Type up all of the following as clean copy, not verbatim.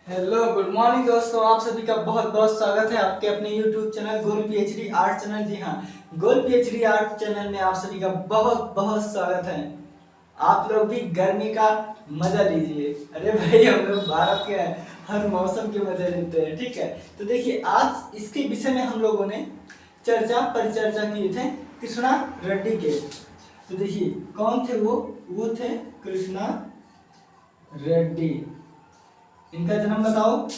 Hello good morning दोस्तों, आप सभी का बहुत बहुत स्वागत है आपके अपने YouTube चैनल गोल पीएचडी आर्ट चैनल। जी हाँ, गोल पीएचडी आर्ट चैनल में आप सभी का बहुत बहुत स्वागत है। आप लोग भी गर्मी का मजा लीजिए। अरे भाई, हम लोग भारत के हर मौसम के मजे लेते हैं, ठीक है। तो देखिए, आज इसके विषय में हम लोगों ने परिचर्चा किए थे कृष्णा रेड्डी के। तो देखिए, कौन थे वो थे कृष्णा रेड्डी। इनका जन्म बताओ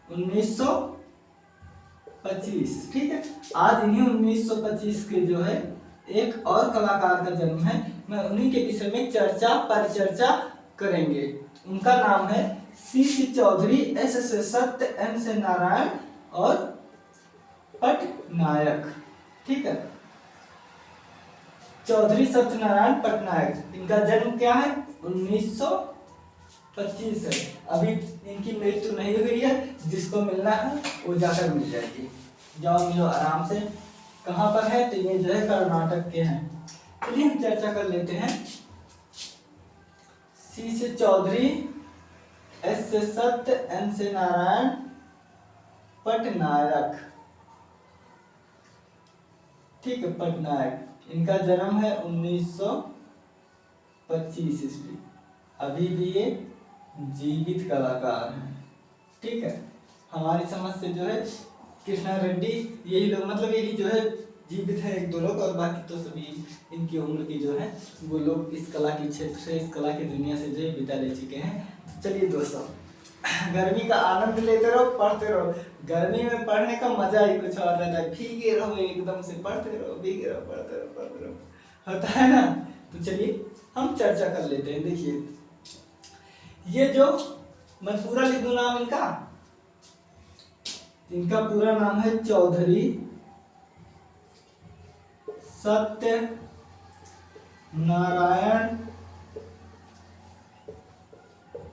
1925, ठीक है। आज इन्हीं 1925 के जो है एक और कलाकार का जन्म है। मैं उन्हीं के विषय में परिचर्चा करेंगे। उनका नाम है सी चौधरी, एस से सत्य, एन से नारायण और पटनायक, ठीक है। चौधरी सत्यनारायण पटनायक। इनका जन्म क्या है? 1925 है। अभी इनकी मृत्यु नहीं हुई है। जिसको मिलना है वो जाकर मिल जाएगी। जाओ मिलो आराम से। कहाँ पर है? तो ये जो है कर्नाटक के हैं। चलिए हम चर्चा कर लेते हैं। सी से चौधरी, एस से सत्य, एन से नारायण, पटनायक, ठीक है। पटनायक। इनका जन्म है 1925 ईस्वी। अभी भी ये जीवित कलाकार हैं, ठीक है। हमारी समझ से जो है कृष्णा रेड्डी यही लोग, मतलब यही जो है जीवित है, एक दो लोग, और बाकी तो सभी इनकी उम्र की जो है वो लोग इस कला के क्षेत्र से, इस कला की दुनिया से जो है विदा ले चुके हैं। चलिए दोस्तों, गर्मी का आनंद लेते रहो, पढ़ते रहो। गर्मी में पढ़ने का मजा ही कुछ और रहता है। भीगे रहो, एकदम से पढ़ते रहो, भीगे रहो, पढ़ते रहो, होता है ना। तो चलिए हम चर्चा कर लेते हैं। देखिए, ये जो मैं पूरा लिख दूं नाम इनका पूरा नाम है चौधरी सत्य नारायण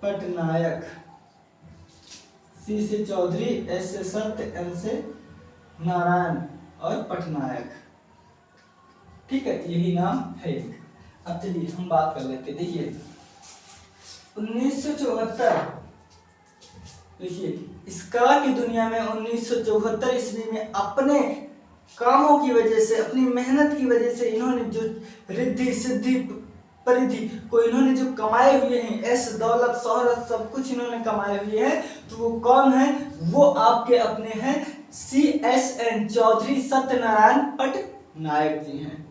पटनायक। सी से चौधरी, एस से सत्य, एन से नारायण और पटनायक, ठीक है। यही नाम है। अब चलिए हम बात कर लेते हैं। देखिए 1974, देखिए इस कला की दुनिया में 1974 ईस्वी में अपने कामों की वजह से, अपनी मेहनत की वजह से इन्होंने जो रिद्धि सिद्धि परिधि को इन्होंने जो कमाए हुए हैं, ऐश दौलत शोहरत सब कुछ इन्होंने कमाए हुए हैं। तो वो कौन है? वो आपके अपने हैं CSN चौधरी सत्यनारायण पटनायक जी हैं।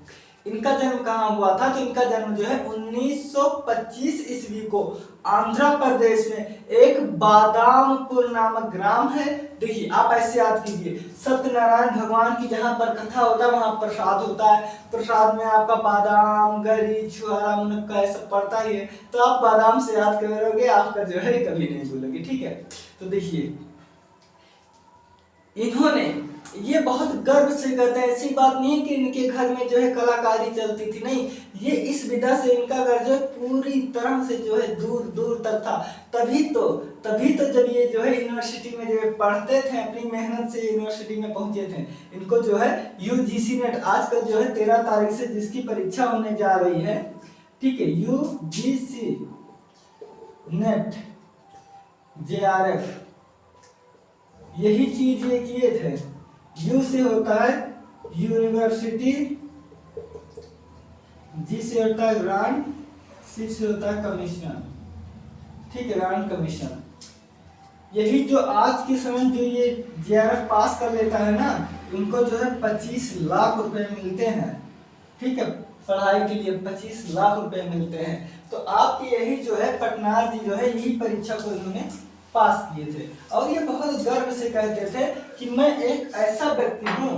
इनका जन्म कहाँ हुआ था? तो इनका जन्म जो है 1925 ईस्वी को आंध्र प्रदेश में एक बादामपुर नामक ग्राम है। देखिए आप ऐसे याद कीजिए, सत्यनारायण भगवान की जहाँ पर कथा होता है वहां प्रसाद होता है। प्रसाद में आपका बादाम, गरी, छुहारा, मुनक्का ये सब पड़ता ही है। तो आप बादाम से याद करोगे, आपका जो है कभी नहीं भूलोगे, ठीक है। तो देखिए इन्होंने ये बहुत गर्व से कहते हैं, ऐसी बात नहीं है कि इनके घर में जो है कलाकारी चलती थी, नहीं। ये इस विधा से इनका घर जो है पूरी तरह से जो है दूर दूर तक था। तभी तो जब ये जो है यूनिवर्सिटी में जो है पढ़ते थे, अपनी मेहनत से यूनिवर्सिटी में पहुंचे थे। इनको जो है UGC नेट आजकल जो है 13 तारीख से जिसकी परीक्षा होने जा रही है, ठीक है, UGC नेट JRF, यही चीज ये किए थे। यू से होता है यूनिवर्सिटी, जी से होता है ग्रांट, सी से होता है कमीशन, ठीक है, ग्रांट कमीशन। यही जो आज के समय जो ये JRF पास कर लेता है ना, उनको जो है 25 लाख रुपए मिलते हैं, ठीक है। पढ़ाई के लिए 25 लाख रुपए मिलते हैं। तो आपकी यही जो है पटनायक जी जो है यही परीक्षा को इन्होंने पास किए थे। और ये बहुत गर्व से कहते थे कि मैं एक ऐसा व्यक्ति हूं,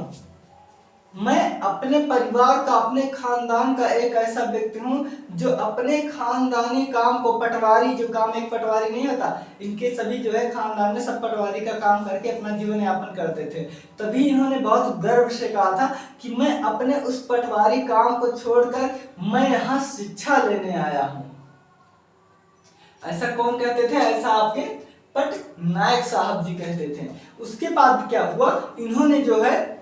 मैं अपने परिवार का, अपने खानदान का एक ऐसा व्यक्ति हूं जो अपने खानदानी काम को, पटवारी जो काम, एक पटवारी नहीं होता, इनके सभी जो है खानदान में सब पटवारी का काम करके अपना जीवन यापन करते थे। तभी इन्होंने बहुत गर्व से कहा था कि मैं अपने उस पटवारी काम को छोड़कर मैं यहाँ शिक्षा लेने आया हूं। ऐसा कौन कहते थे? ऐसा आपके पटनायक साहब जी कहते थे। उसके बाद क्या हुआ? इन्होंने जो है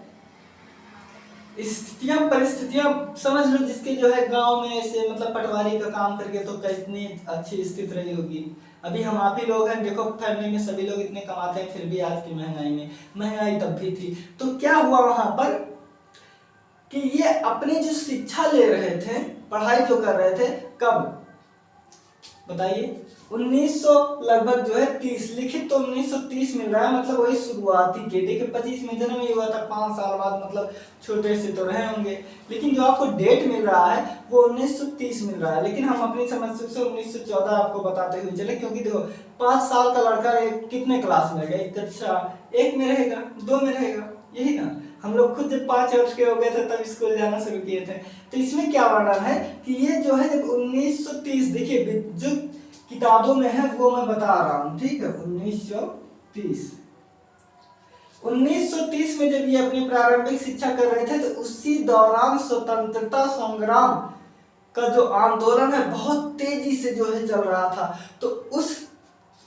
स्थितियां परिस्थितियां समझ लो, जिसके जो है गांव में ऐसे मतलब पटवारी का काम करके तो कितनी अच्छी स्थिति रही होगी। अभी हम आप ही लोग हैं, देखो फैमिली में सभी लोग इतने कमाते हैं, फिर भी आज की महंगाई में, महंगाई तब भी थी। तो क्या हुआ वहां पर कि ये अपने जो शिक्षा ले रहे थे, पढ़ाई जो कर रहे थे, कब बताइए 1900 लगभग जो है 30, लिखित तो 1930 मिल रहा है, मतलब वही शुरुआती के, देखिए 25 में जन्म हुआ था, 5 साल बाद मतलब छोटे से तो रहे होंगे, लेकिन जो आपको डेट मिल रहा है वो 1930 मिल रहा है। लेकिन हम अपनी समझ से 1914 आपको बताते हुए चले, क्योंकि देखो 5 साल का लड़का कितने क्लास में रहेगा, एक कक्षा 1 में रहेगा, 2 में रहेगा, यही ना। हम लोग खुद जब 5 वर्ष के हो गए थे तब स्कूल जाना शुरू किए थे। तो इसमें क्या वर्णन है कि ये जो है जब 1930, देखिए जो किताबों में है वो मैं बता रहा हूं, ठीक है। 1930 में जब ये अपनी प्रारंभिक शिक्षा कर रहे थे, तो उसी दौरान स्वतंत्रता संग्राम का जो आंदोलन है बहुत तेजी से जो है चल रहा था। तो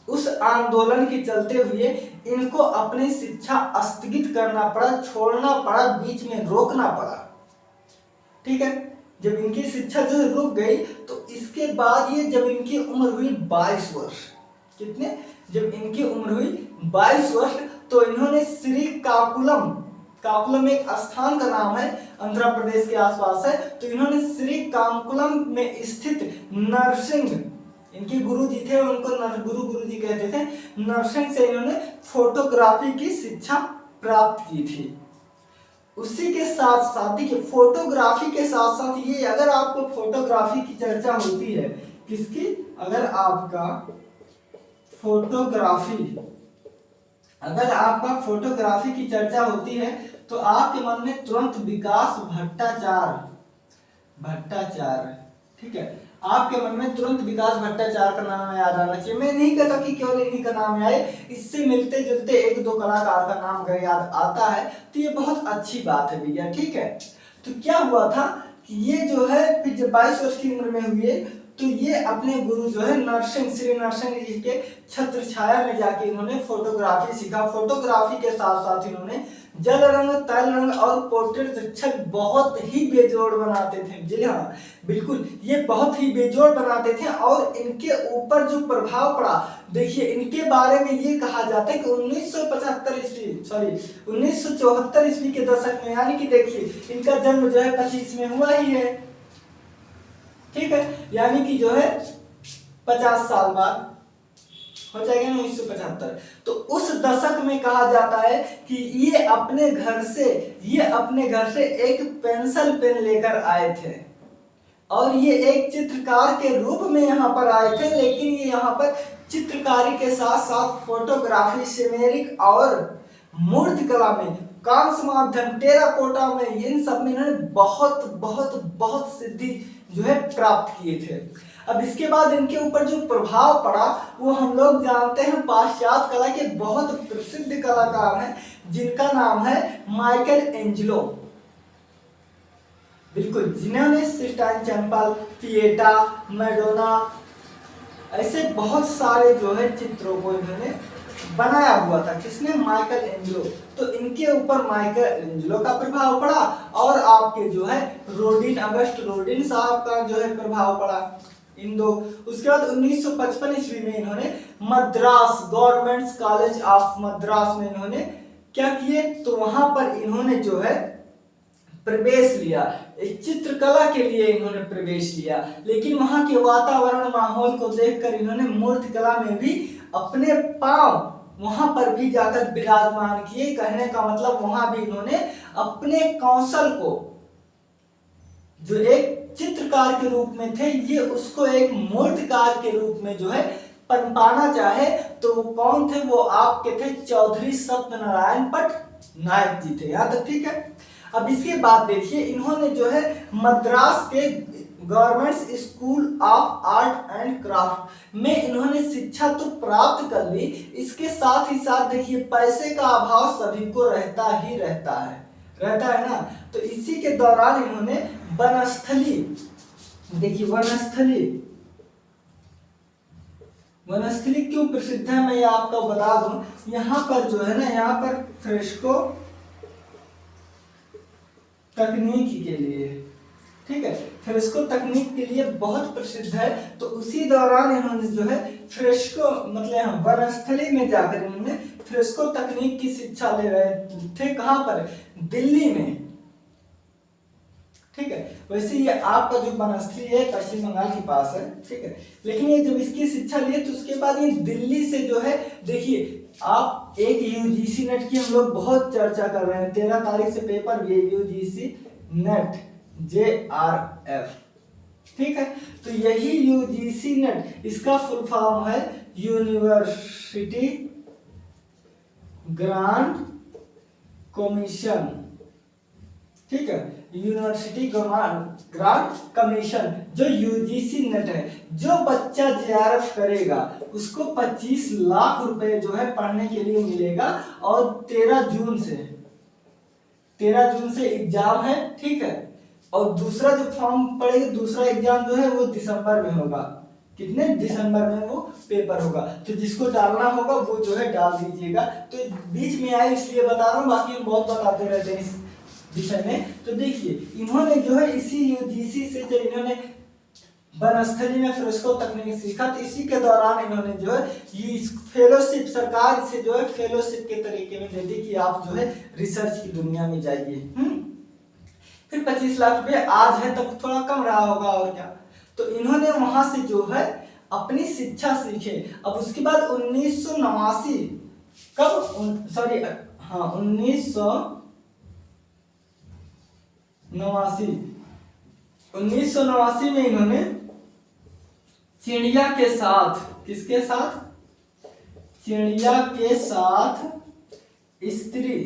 उस आंदोलन के चलते हुए इनको अपनी शिक्षा स्थगित करना पड़ा, छोड़ना पड़ा, बीच में रोकना पड़ा, ठीक है। जब इनकी शिक्षा जो है रुक गई, तो इसके बाद ये जब इनकी उम्र हुई 22 वर्ष, कितने, जब इनकी उम्र हुई 22 वर्ष, तो इन्होंने श्रीकाकुलम, काकुलम एक स्थान का नाम है, आंध्र प्रदेश के आसपास है, तो इन्होंने श्रीकाकुलम में स्थित नरसिंह, इनके गुरु जी थे, उनको गुरु जी कहते थे, नरसिंह से इन्होंने फोटोग्राफी की शिक्षा प्राप्त की थी। उसी के साथ साथ देखिए फोटोग्राफी के साथ साथ ये, अगर आपको फोटोग्राफी की चर्चा होती है, किसकी, अगर आपका फोटोग्राफी की चर्चा होती है, तो आपके मन में तुरंत विकास भट्टाचार्य, ठीक है, आपके मन में तुरंत विकास भट्टाचार्य का नाम याद आना चाहिए। मैं नहीं कहता कि केवल इन्हीं का नाम आए, इससे मिलते जुलते 1-2 कलाकार का नाम अगर याद आता है तो ये बहुत अच्छी बात है भैया, ठीक है। तो क्या हुआ था कि ये जो है फिर जब 22 वर्ष की उम्र में हुए, तो ये अपने गुरु जो है श्री नरसिंह जी के छत्र छाया में जाके इन्होंने फोटोग्राफी सीखा। फोटोग्राफी के साथ साथ इन्होंने जल रंग, तैल रंग और पोर्ट्रेट छवि बहुत ही बेजोड़ बनाते थे। जी हाँ, बिल्कुल, ये बहुत ही बेजोड़ बनाते थे। और इनके ऊपर जो प्रभाव पड़ा, देखिए इनके बारे में ये कहा जाता है कि 1974 ईस्वी के दशक में, यानी कि देखिए इनका जन्म जो है 25 में हुआ ही है, ठीक है, यानी कि जो है 50 साल बाद हो जाएगा ना 1975। तो उस दशक में कहा जाता है कि ये अपने घर से एक पेंसिल पेन लेकर आए थे, और ये एक चित्रकार के रूप में यहाँ पर आए थे, लेकिन ये यहाँ पर चित्रकारी के साथ साथ फोटोग्राफी, सिमेरिक और मूर्तिकला में, कांस्य माध्यम, टेराकोटा में, इन सब में इन्होंने बहुत बहुत बहुत सिद्धि जो है प्राप्त किए थे। अब इसके बाद इनके ऊपर जो प्रभाव पड़ा वो हम लोग जानते हैं, पाश्चात्य कला के बहुत प्रसिद्ध कलाकार हैं जिनका नाम है माइकल एंजेलो, बिल्कुल, जिन्होंने सिस्टाइन टेम्पल, पिएटा, मैडोना, ऐसे बहुत सारे जो है चित्रों को इन्होंने बनाया हुआ था। किसने, माइकल एंजेलो। तो इनके ऊपर माइकल एंजेलो का प्रभाव पड़ा, और आपके जो है अगस्ट रोडिन साहब का जो है प्रभाव पड़ा, इन दो। उसके बाद 1955 ईस्वी में इन्होंने Madras government college of Madras में इन्होंने क्या किए, तो वहां पर इन्होंने जो है प्रवेश लिया, चित्रकला के लिए इन्होंने प्रवेश लिया। लेकिन वहां के वातावरण, माहौल को देखकर इन्होंने मूर्तिकला में भी अपने पांव वहां पर भी जाकर विराजमान किए। कहने का मतलब वहां भी इन्होंने अपने कौशल को, जो एक चित्रकार के रूप में थे, ये उसको एक मूर्तिकार के रूप में जो है पनपाना चाहे, तो वो कौन थे, वो आपके थे चौधरी सत्यनारायण पटनायक जी थे। यहाँ तक ठीक है। अब इसके बाद देखिए इन्होंने जो है मद्रास के government school of art and craft में इन्होंने शिक्षा तो प्राप्त कर ली, इसके साथ ही साथ देखिए पैसे का अभाव सभी को रहता है ना। तो इसी के दौरान इन्होंने वनस्थली, देखिए वनस्थली क्यों प्रसिद्ध है, मैं ये आपको बता दूं। यहाँ पर जो है ना, यहाँ पर फ्रेस्को तकनीक के लिए, ठीक है, फ्रेस्को तकनीक के लिए बहुत प्रसिद्ध है। तो उसी दौरान इन्होंने जो है फ्रेस्को मतलब वनस्थली में जाकर इन्होंने फ्रेस्को तकनीक की शिक्षा ले रहे थे। कहाँ पर? दिल्ली में, ठीक है। वैसे ये आपका जो वनस्थली है पश्चिम बंगाल के पास है, ठीक है। लेकिन ये जब इसकी शिक्षा लिए तो उसके बाद ये दिल्ली से जो है, देखिए आप एक यूजीसी नेट की हम लोग बहुत चर्चा कर रहे हैं, 13 तारीख से पेपर ये यूजीसी नेट JRF, ठीक है। तो यही यूजीसी नेट, इसका फुल फॉर्म है यूनिवर्सिटी ग्रांट कमीशन, ठीक है, यूनिवर्सिटी ग्रांट कमीशन। जो यूजीसी नेट है, जो बच्चा JRF करेगा उसको 25 लाख रुपए जो है पढ़ने के लिए मिलेगा। और 13 जून से एग्जाम है, ठीक है। और दूसरा जो फॉर्म पड़ेगा, दूसरा एग्जाम जो है वो दिसंबर में होगा। कितने? दिसंबर में वो पेपर होगा। तो जिसको डालना होगा वो जो है डाल दीजिएगा। तो बीच में आए इसलिए बता रहा हूँ, बाकी हम बहुत बताते रहते हैं इस विषय में। तो देखिए इन्होंने जो है इसी यूजीसी से जब इन्होंने वनस्थली में फ्रेस्को तकनीक सीखा, तो इसी के दौरान इन्होंने जो है ये फेलोशिप सरकार से जो है फेलोशिप के तरीके में दे दी कि आप जो है रिसर्च की दुनिया में जाइए। फिर 25 लाख रुपए आज है, तब थोड़ा कम रहा होगा और क्या। तो इन्होंने वहां से जो है अपनी शिक्षा सीखे। अब उसके बाद 1989 कब सॉरी हाँ 1989 में इन्होंने चिड़िया के साथ, किसके साथ? चिड़िया के साथ स्त्री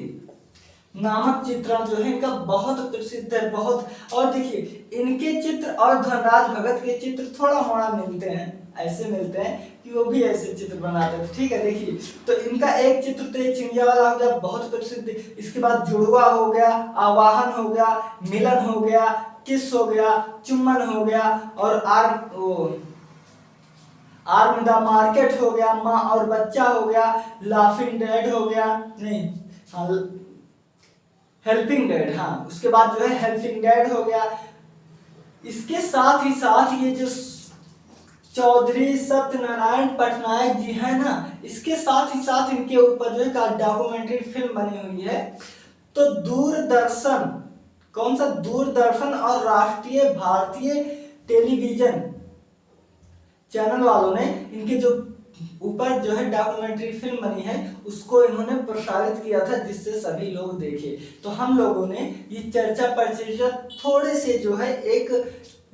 नामक चित्रण जो है इनका बहुत प्रसिद्ध है, बहुत। और देखिए इनके चित्र और धनराज भगत के चित्र थोड़ा मोड़ा मिलते हैं, ऐसे मिलते हैं कि वो भी ऐसे चित्र बनाते थे, ठीक है। देखिए तो इनका एक चित्र तो ये चिड़िया वाला हो गया, बहुत प्रसिद्ध। इसके बाद जुड़वा हो गया, आवाहन हो गया, मिलन हो गया, किस हो गया, चुम्बन हो गया, और आर्म द मार्केट हो गया, माँ और बच्चा हो गया, लाफिंग डेड हो गया, नहीं हाँ हेल्पिंग डेड, हाँ उसके बाद जो है हेल्पिंग डेड हो गया। इसके साथ ही साथ ये जो चौधरी सत्यनारायण पटनायक जी है ना, इसके साथ ही साथ इनके ऊपर जो है डॉक्यूमेंट्री फिल्म बनी हुई है। तो दूरदर्शन, कौन सा? दूरदर्शन और राष्ट्रीय भारतीय टेलीविजन चैनल वालों ने इनके जो ऊपर जो है डॉक्यूमेंट्री फिल्म बनी है उसको इन्होंने प्रसारित किया था, जिससे सभी लोग देखे। तो हम लोगों ने ये चर्चा परिचर्चा थोड़े से जो है एक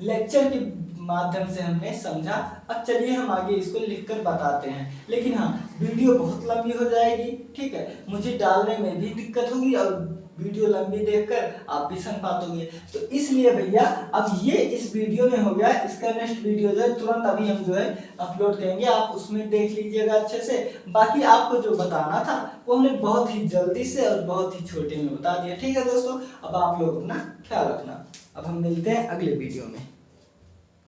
लेक्चर के माध्यम से हमने समझा। अब चलिए हम आगे इसको लिखकर बताते हैं। लेकिन हाँ वीडियो बहुत लंबी हो जाएगी, ठीक है, मुझे डालने में भी दिक्कत होगी और वीडियो लंबी देखकर आप भी समझ पाओगे। तो इसलिए भैया अब ये इस वीडियो में हो गया, इसका नेक्स्ट वीडियो जो है तुरंत अभी हम जो है अपलोड करेंगे, आप उसमें देख लीजिएगा अच्छे से। बाकी आपको जो बताना था वो हमने बहुत ही जल्दी से और बहुत ही छोटे में बता दिया, ठीक है दोस्तों। अब आप लोग अपना ख्याल रखना। अब हम मिलते हैं अगले वीडियो में।